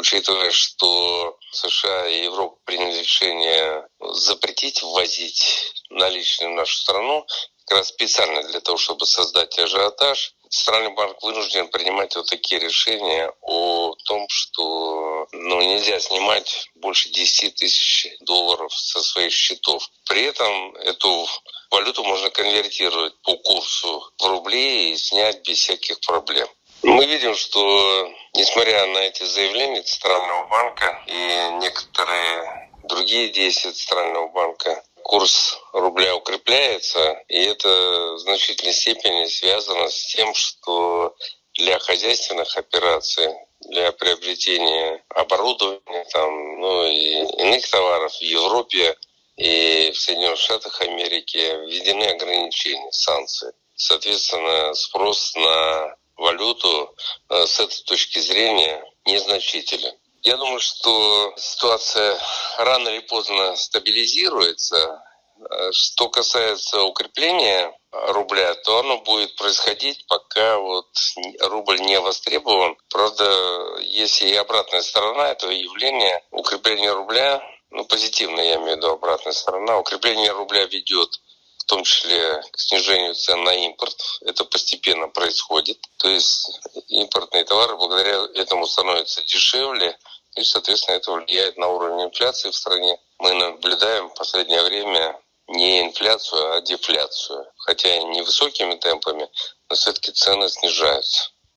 учитывая, что США и Европа приняли решение запретить ввозить наличные в нашу страну, как раз специально для того, чтобы создать ажиотаж, Центральный банк вынужден принимать вот такие решения о том, что нельзя снимать больше 10 тысяч долларов со своих счетов. При этом эту валюту можно конвертировать по курсу в рубли и снять без всяких проблем. Мы видим, что несмотря на эти заявления Центрального банка и некоторые другие действия Центрального банка, курс рубля укрепляется, и это в значительной степени связано с тем, что для хозяйственных операций, для приобретения оборудования и иных товаров в Европе и в Соединенных Штатах Америки введены ограничения, санкции. Соответственно, спрос на валюту с этой точки зрения незначителен. Я думаю, что ситуация рано или поздно стабилизируется. Что касается укрепления рубля, то оно будет происходить, пока рубль не востребован. Правда, есть и обратная сторона этого явления. Укрепление рубля, позитивно я имею в виду обратная сторона, укрепление рубля ведет в том числе к снижению цен на импорт. Это постепенно происходит. То есть импортные товары благодаря этому становятся дешевле, и, соответственно, это влияет на уровень инфляции в стране. Мы наблюдаем в последнее время не инфляцию, а дефляцию. Хотя и невысокими темпами, но все-таки цены снижаются.